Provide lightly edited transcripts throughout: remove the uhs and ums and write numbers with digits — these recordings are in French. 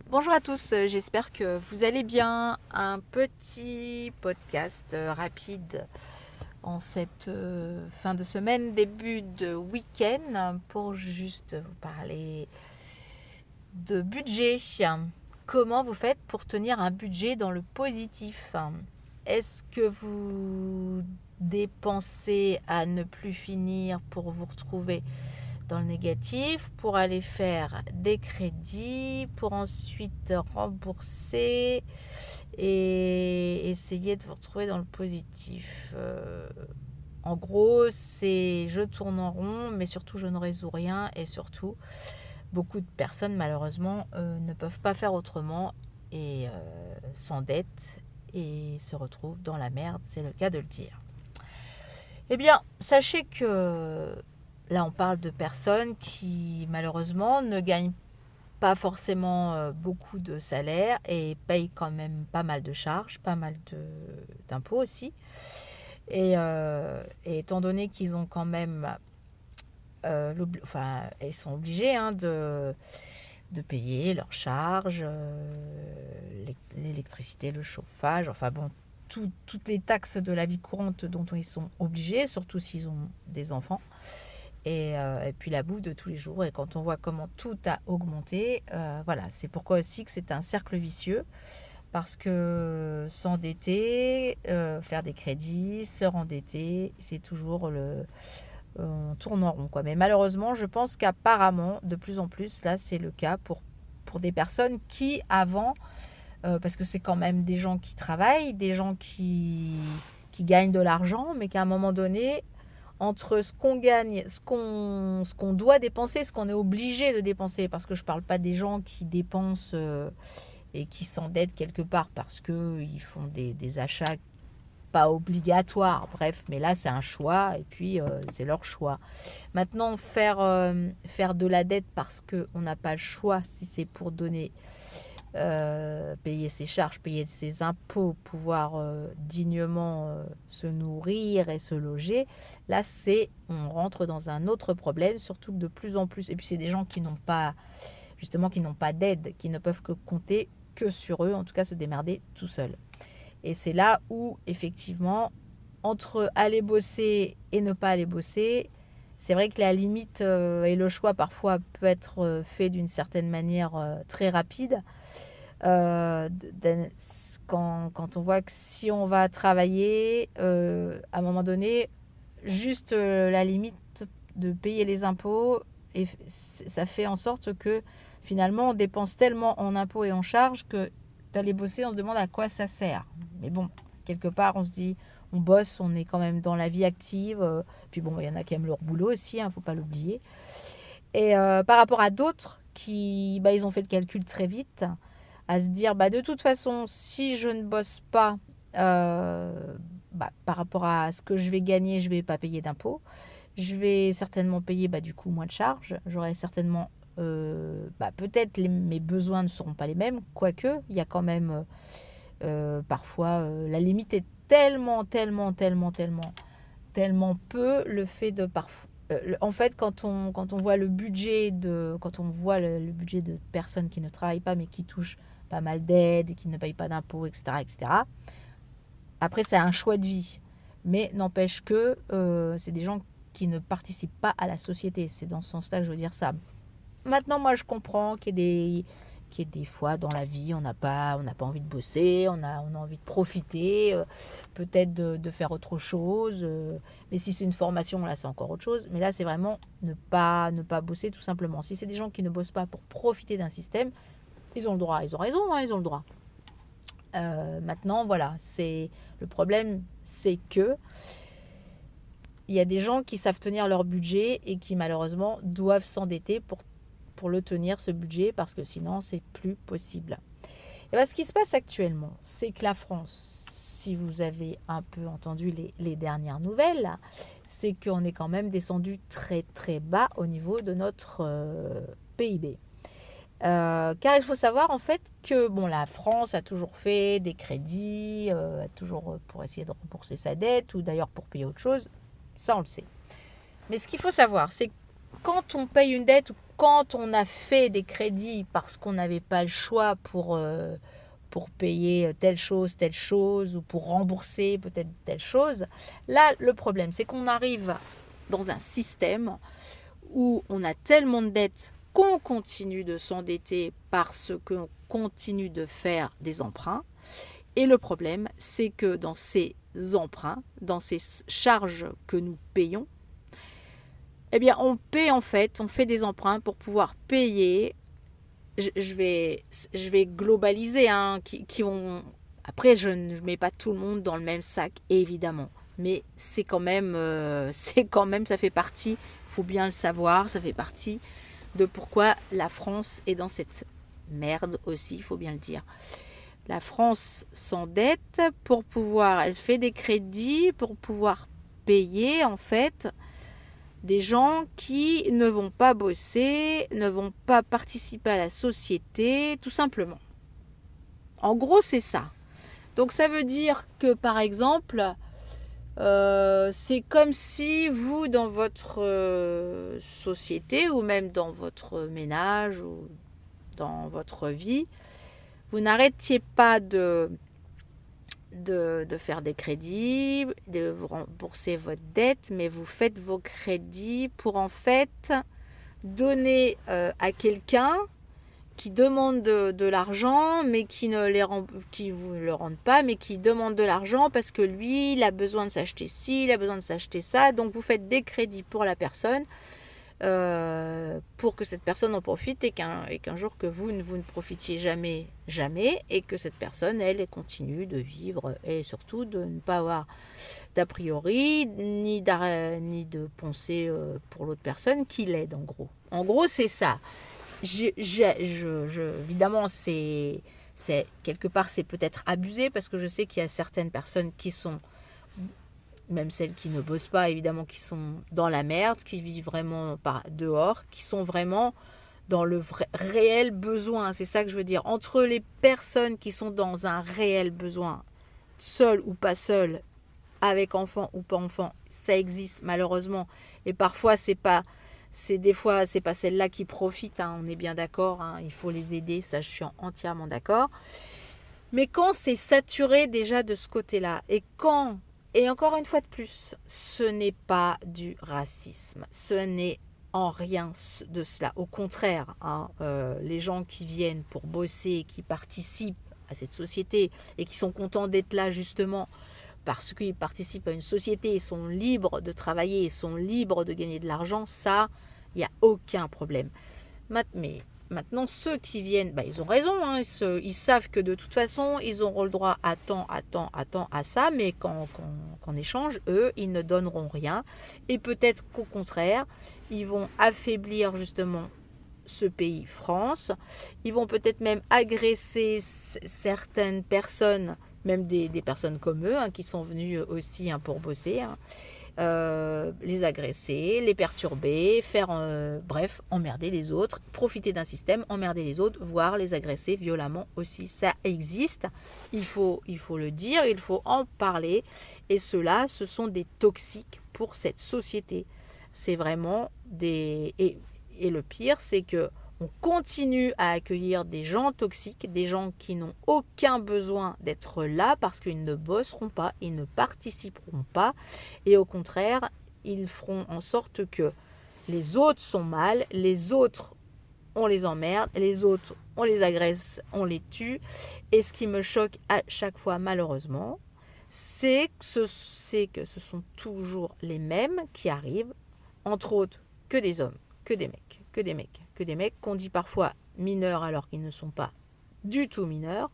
Bonjour à tous, j'espère que vous allez bien. Un petit podcast rapide en cette fin de semaine, début de week-end, pour juste vous parler de budget. Comment vous faites pour tenir un budget dans le positif? Est-ce que vous dépensez à ne plus finir pour vous retrouver dans le négatif, pour aller faire des crédits, pour ensuite rembourser et essayer de vous retrouver dans le positif? En gros, c'est je tourne en rond, mais surtout je ne résous rien, et surtout beaucoup de personnes malheureusement ne peuvent pas faire autrement et s'endettent et se retrouvent dans la merde, c'est le cas de le dire. Eh bien, sachez que là on parle de personnes qui malheureusement ne gagnent pas forcément beaucoup de salaire et payent quand même pas mal de charges, pas mal d'impôts aussi. Et étant donné qu'ils ont quand même ils sont obligés de payer leurs charges, l'électricité, le chauffage, enfin bon, toutes les taxes de la vie courante dont ils sont obligés, surtout s'ils ont des enfants, et puis la bouffe de tous les jours. Et quand on voit comment tout a augmenté, voilà, c'est pourquoi aussi que c'est un cercle vicieux, parce que s'endetter, faire des crédits, se rendetter, c'est toujours on tourne en rond, quoi. Mais malheureusement, je pense qu'apparemment, de plus en plus, là, c'est le cas pour des personnes qui, avant, parce que c'est quand même des gens qui travaillent, des gens qui gagnent de l'argent, mais qu'à un moment donné, entre ce qu'on gagne, ce qu'on doit dépenser, ce qu'on est obligé de dépenser, parce que je ne parle pas des gens qui dépensent et qui s'endettent quelque part parce qu'ils font des achats pas obligatoires, bref, mais là c'est un choix et puis c'est leur choix. Maintenant, faire de la dette parce qu'on n'a pas le choix, si c'est pour donner payer ses charges, payer ses impôts, pouvoir dignement se nourrir et se loger, là on rentre dans un autre problème, surtout que de plus en plus, et puis c'est des gens qui n'ont pas, justement, qui n'ont pas d'aide, qui ne peuvent que compter que sur eux, en tout cas se démerder tout seuls. Et c'est là où effectivement, entre aller bosser et ne pas aller bosser, c'est vrai que la limite et le choix parfois peut être fait d'une certaine manière très rapide. Euh, quand on voit que si on va travailler, à un moment donné, juste la limite de payer les impôts, et ça fait en sorte que finalement on dépense tellement en impôts et en charges que d'aller bosser, on se demande à quoi ça sert. Mais bon, quelque part on se dit, on bosse, on est quand même dans la vie active, puis bon, il y en a qui aiment leur boulot aussi, faut pas l'oublier. Et par rapport à d'autres qui, ils ont fait le calcul très vite, à se dire, de toute façon, si je ne bosse pas, par rapport à ce que je vais gagner, je ne vais pas payer d'impôts. Je vais certainement payer du coup moins de charges. J'aurai certainement, peut-être mes besoins ne seront pas les mêmes, quoique il y a quand même parfois la limite est tellement peu, le fait de parfois en fait, quand on voit le budget le budget de personnes qui ne travaillent pas mais qui touchent pas mal d'aides et qui ne payent pas d'impôts, etc., etc. Après, c'est un choix de vie, mais n'empêche que c'est des gens qui ne participent pas à la société. C'est dans ce sens-là que je veux dire ça. Maintenant, moi, je comprends qu'il y ait des fois dans la vie, on n'a pas envie de bosser, on a envie de profiter, peut-être de faire autre chose. Mais si c'est une formation, là, c'est encore autre chose. Mais là, c'est vraiment ne pas bosser tout simplement. Si c'est des gens qui ne bossent pas pour profiter d'un système, ils ont le droit. Ils ont raison, ils ont le droit. Maintenant, voilà, le problème, c'est que il y a des gens qui savent tenir leur budget et qui malheureusement doivent s'endetter pour le tenir, ce budget, parce que sinon c'est plus possible. Et ce qui se passe actuellement, c'est que la France, si vous avez un peu entendu les dernières nouvelles, c'est qu'on est quand même descendu très très bas au niveau de notre PIB. Car il faut savoir en fait que la France a toujours fait des crédits, toujours pour essayer de rembourser sa dette, ou d'ailleurs pour payer autre chose, ça on le sait. Mais ce qu'il faut savoir, c'est quand on paye une dette ou quand on a fait des crédits parce qu'on n'avait pas le choix pour payer telle chose, ou pour rembourser peut-être telle chose, là, le problème, c'est qu'on arrive dans un système où on a tellement de dettes qu'on continue de s'endetter parce qu'on continue de faire des emprunts. Et le problème, c'est que dans ces emprunts, dans ces charges que nous payons, eh bien, on fait des emprunts pour pouvoir payer. Je vais globaliser, hein, qui ont. Après, je ne mets pas tout le monde dans le même sac, évidemment. Mais c'est quand même, ça fait partie, il faut bien le savoir, ça fait partie de pourquoi la France est dans cette merde aussi, il faut bien le dire. La France s'endette pour pouvoir, elle fait des crédits pour pouvoir payer en fait des gens qui ne vont pas bosser, ne vont pas participer à la société, tout simplement. En gros, c'est ça. Donc ça veut dire que par exemple, c'est comme si vous, dans votre société ou même dans votre ménage ou dans votre vie, vous n'arrêtiez pas de faire des crédits, de vous rembourser votre dette, mais vous faites vos crédits pour en fait donner à quelqu'un qui demande de l'argent, mais qui vous le rende pas, mais qui demande de l'argent parce que lui, il a besoin de s'acheter ci, il a besoin de s'acheter ça. Donc vous faites des crédits pour la personne, pour que cette personne en profite et qu'un jour que vous ne profitiez jamais, et que cette personne, elle continue de vivre et surtout de ne pas avoir d'a priori ni de pensée pour l'autre personne qui l'aide en gros. En gros, c'est ça. Évidemment, c'est quelque part, c'est peut-être abusé parce que je sais qu'il y a certaines personnes qui sont, même celles qui ne bossent pas, évidemment, qui sont dans la merde, qui vivent vraiment dehors, qui sont vraiment dans le réel besoin. C'est ça que je veux dire. Entre les personnes qui sont dans un réel besoin, seules ou pas seules, avec enfant ou pas enfant, ça existe malheureusement. Et parfois, des fois, c'est pas celles-là qui profitent, hein, on est bien d'accord, hein, il faut les aider, ça je suis entièrement d'accord. Mais quand c'est saturé déjà de ce côté-là, et encore une fois de plus, ce n'est pas du racisme, ce n'est en rien de cela. Au contraire, hein, les gens qui viennent pour bosser, qui participent à cette société et qui sont contents d'être là justement parce qu'ils participent à une société et sont libres de travailler et sont libres de gagner de l'argent, ça, il n'y a aucun problème. Mais maintenant, ceux qui viennent, ils ont raison, hein, ils savent que de toute façon, ils auront le droit à tant à ça, mais qu'en échange, eux, ils ne donneront rien. Et peut-être qu'au contraire, ils vont affaiblir justement ce pays France. Ils vont peut-être même agresser certaines personnes, même des personnes comme eux, hein, qui sont venues aussi, hein, pour bosser, hein. Les agresser, les perturber, bref, emmerder les autres, profiter d'un système, emmerder les autres, voire les agresser violemment aussi. Ça existe, il faut le dire, il faut en parler. Et ceux-là, ce sont des toxiques pour cette société. C'est vraiment des... Et le pire, c'est que on continue à accueillir des gens toxiques, des gens qui n'ont aucun besoin d'être là parce qu'ils ne bosseront pas, ils ne participeront pas. Et au contraire, ils feront en sorte que les autres sont mal, les autres, on les emmerde, les autres, on les agresse, on les tue. Et ce qui me choque à chaque fois, malheureusement, c'est que ce sont toujours les mêmes qui arrivent, entre autres que des hommes, que des mecs qu'on dit parfois mineurs alors qu'ils ne sont pas du tout mineurs.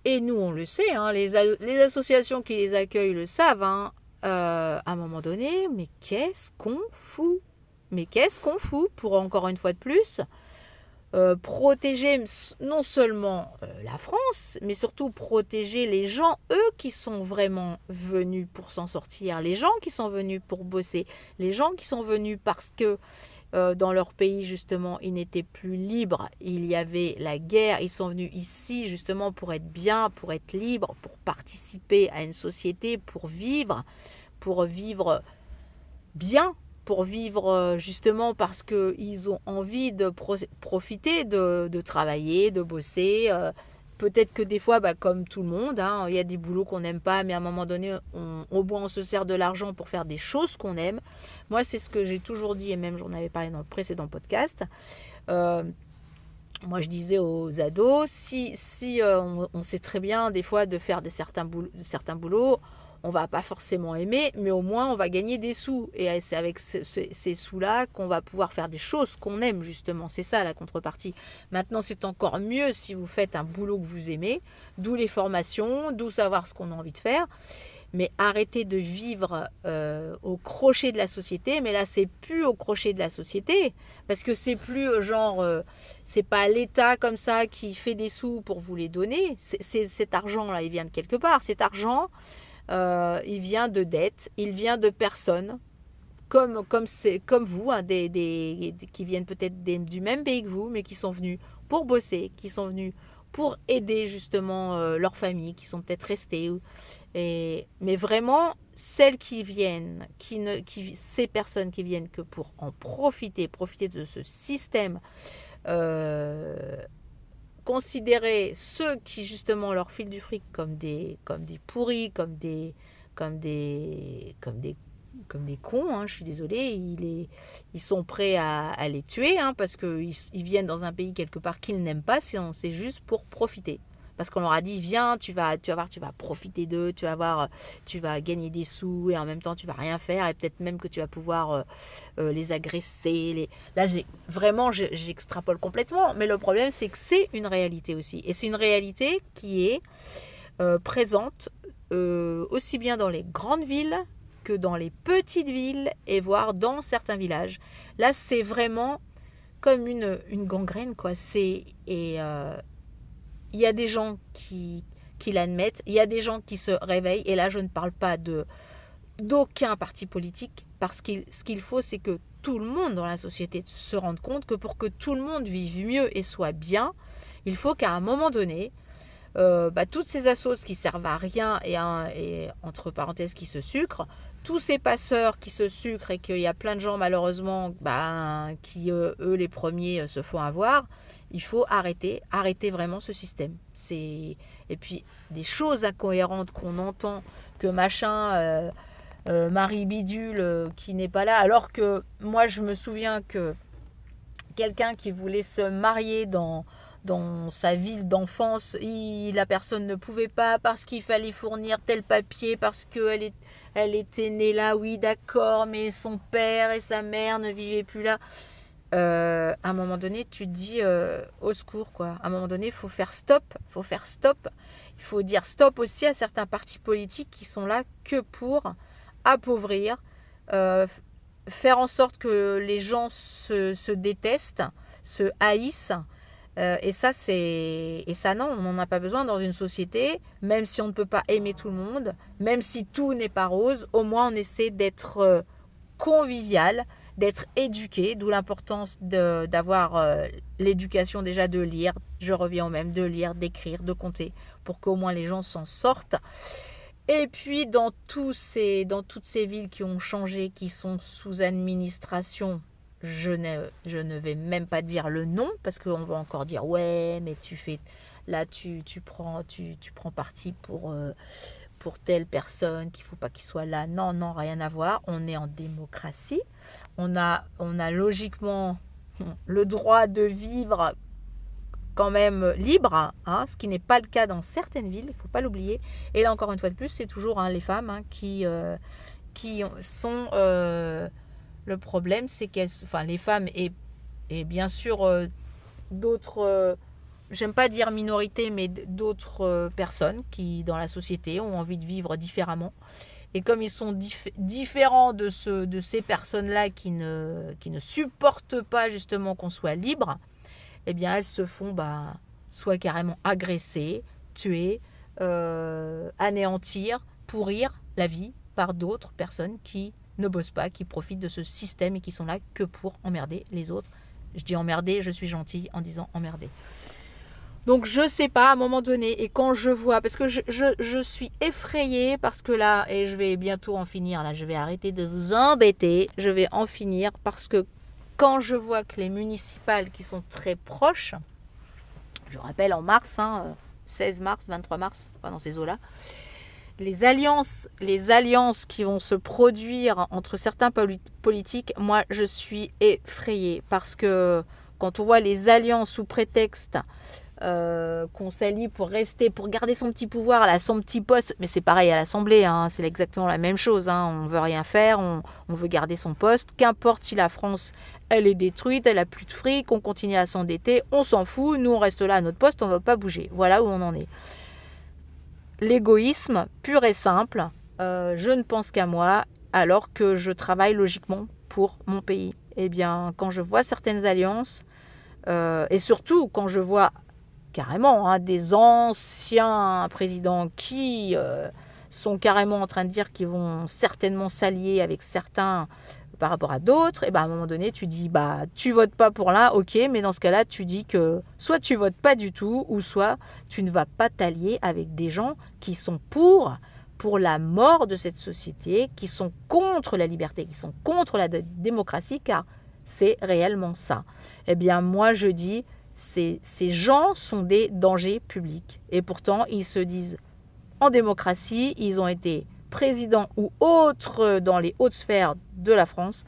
Et nous, on le sait, hein, les associations qui les accueillent le savent, hein, à un moment donné, mais qu'est-ce qu'on fout pour, encore une fois de plus, protéger non seulement la France, mais surtout protéger les gens, eux, qui sont vraiment venus pour s'en sortir, les gens qui sont venus pour bosser, les gens qui sont venus parce que dans leur pays, justement, ils n'étaient plus libres. Il y avait la guerre. Ils sont venus ici, justement, pour être bien, pour être libres, pour participer à une société, pour vivre bien, pour vivre justement parce qu'ils ont envie de profiter, de travailler, de bosser. Peut-être que des fois, comme tout le monde, hein, il y a des boulots qu'on n'aime pas, mais à un moment donné, au moins on se sert de l'argent pour faire des choses qu'on aime. Moi, c'est ce que j'ai toujours dit, et même j'en avais parlé dans le précédent podcast. Moi, je disais aux ados, si on sait très bien des fois de faire certains boulots, on va pas forcément aimer, mais au moins on va gagner des sous. Et c'est avec ces sous-là qu'on va pouvoir faire des choses qu'on aime, justement. C'est ça la contrepartie. Maintenant, c'est encore mieux si vous faites un boulot que vous aimez, d'où les formations, d'où savoir ce qu'on a envie de faire. Mais arrêtez de vivre au crochet de la société. Mais là, c'est plus au crochet de la société, parce que c'est plus c'est pas l'État comme ça qui fait des sous pour vous les donner. Cet argent-là, il vient de quelque part. Cet argent, il vient de dettes, il vient de personnes comme vous, hein, qui viennent peut-être du même pays que vous, mais qui sont venus pour bosser, qui sont venus pour aider justement leur famille, qui sont peut-être restés. Mais vraiment, celles qui viennent, ces personnes qui viennent que pour en profiter de ce système, considérer ceux qui justement leur filent du fric comme des pourris, comme des cons, hein, je suis désolée, ils sont prêts à les tuer, hein, parce qu'ils viennent dans un pays quelque part qu'ils n'aiment pas, c'est juste pour profiter. Parce qu'on leur a dit, viens, tu vas voir, tu vas profiter d'eux, tu vas gagner des sous et en même temps tu vas rien faire et peut-être même que tu vas pouvoir les agresser. Là, vraiment, j'extrapole complètement, mais le problème c'est que c'est une réalité aussi. Et c'est une réalité qui est présente aussi bien dans les grandes villes que dans les petites villes et voire dans certains villages. Là, c'est vraiment comme une gangrène, quoi. Il y a des gens qui l'admettent, il y a des gens qui se réveillent, et là je ne parle pas d'aucun parti politique, parce que ce qu'il faut, c'est que tout le monde dans la société se rende compte que pour que tout le monde vive mieux et soit bien, il faut qu'à un moment donné, toutes ces assos qui servent à rien et entre parenthèses qui se sucrent, tous ces passeurs qui se sucrent et qu'il y a plein de gens malheureusement qui eux les premiers se font avoir, il faut arrêter vraiment ce système. Et puis des choses incohérentes qu'on entend, que machin Marie Bidule qui n'est pas là, alors que moi je me souviens que quelqu'un qui voulait se marier dans sa ville d'enfance, la personne ne pouvait pas parce qu'il fallait fournir tel papier, parce qu'elle était née là, oui d'accord, mais son père et sa mère ne vivaient plus là. À un moment donné, tu te dis au secours, quoi. À un moment donné, il faut faire stop. Il faut dire stop aussi à certains partis politiques qui sont là que pour appauvrir, faire en sorte que les gens se détestent, se haïssent. Et ça, non, on n'en a pas besoin dans une société, même si on ne peut pas aimer tout le monde, même si tout n'est pas rose, au moins on essaie d'être convivial, d'être éduqué, d'où l'importance d'avoir l'éducation déjà de lire, je reviens au même, de lire, d'écrire, de compter, pour qu'au moins les gens s'en sortent. Et puis dans toutes ces villes qui ont changé, qui sont sous administration, je ne vais même pas dire le nom, parce qu'on va encore dire ouais, mais tu prends parti pour telle personne, qu'il ne faut pas qu'il soit là. Non, rien à voir. On est en démocratie. On a logiquement le droit de vivre quand même libre, hein, ce qui n'est pas le cas dans certaines villes, il ne faut pas l'oublier. Et là, encore une fois de plus, c'est toujours les femmes qui sont... le problème, c'est les femmes et bien sûr d'autres... j'aime pas dire minorité, mais d'autres personnes qui, dans la société, ont envie de vivre différemment. Et comme ils sont différents de ces personnes-là qui ne supportent pas justement qu'on soit libre, eh bien, elles se font soit carrément agresser, tuer, anéantir, pourrir la vie par d'autres personnes qui ne bossent pas, qui profitent de ce système et qui sont là que pour emmerder les autres. Je dis emmerder, je suis gentille en disant emmerder. Donc je sais pas à un moment donné, et quand je vois, parce que je suis effrayée, parce que là, et je vais bientôt en finir, là je vais arrêter de vous embêter, je vais en finir, parce que quand je vois que les municipales qui sont très proches, je rappelle en mars, 16 mars, 23 mars, pas dans ces eaux-là, les alliances qui vont se produire entre certains politiques, moi je suis effrayée, parce que quand on voit les alliances sous prétexte qu'on s'allie pour rester, pour garder son petit pouvoir, là, son petit poste. Mais c'est pareil à l'Assemblée, c'est exactement la même chose. On veut rien faire, on veut garder son poste. Qu'importe si la France, elle est détruite, elle a plus de fric, on continue à s'endetter, on s'en fout. Nous, on reste là à notre poste, on ne va pas bouger. Voilà où on en est. L'égoïsme pur et simple. Je ne pense qu'à moi, alors que je travaille logiquement pour mon pays. Eh bien, quand je vois certaines alliances, et surtout quand je vois carrément des anciens présidents qui sont carrément en train de dire qu'ils vont certainement s'allier avec certains par rapport à d'autres, et à un moment donné tu dis tu votes pas pour l'un, ok, mais dans ce cas-là tu dis que soit tu votes pas du tout, ou soit tu ne vas pas t'allier avec des gens qui sont pour la mort de cette société, qui sont contre la liberté, qui sont contre la démocratie, car c'est réellement ça. Eh bien moi je dis, ces gens sont des dangers publics. Et pourtant, ils se disent en démocratie, ils ont été présidents ou autres dans les hautes sphères de la France.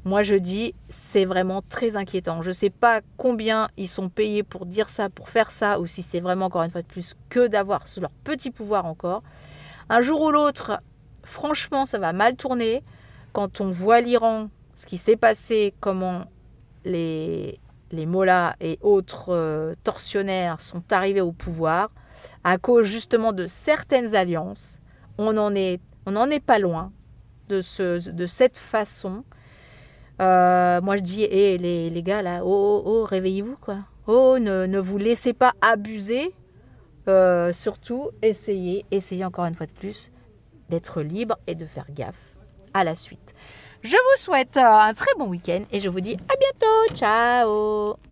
Moi, je dis, c'est vraiment très inquiétant. Je ne sais pas combien ils sont payés pour dire ça, pour faire ça, ou si c'est vraiment, encore une fois de plus, que d'avoir leur petit pouvoir encore. Un jour ou l'autre, franchement, ça va mal tourner. Quand on voit l'Iran, ce qui s'est passé, comment les mollahs et autres tortionnaires sont arrivés au pouvoir à cause justement de certaines alliances. On n'en est pas loin de cette façon. Moi je dis, les gars là, réveillez-vous quoi. Ne vous laissez pas abuser. Surtout, essayez encore une fois de plus d'être libre et de faire gaffe à la suite. Je vous souhaite un très bon week-end et je vous dis à bientôt. Ciao!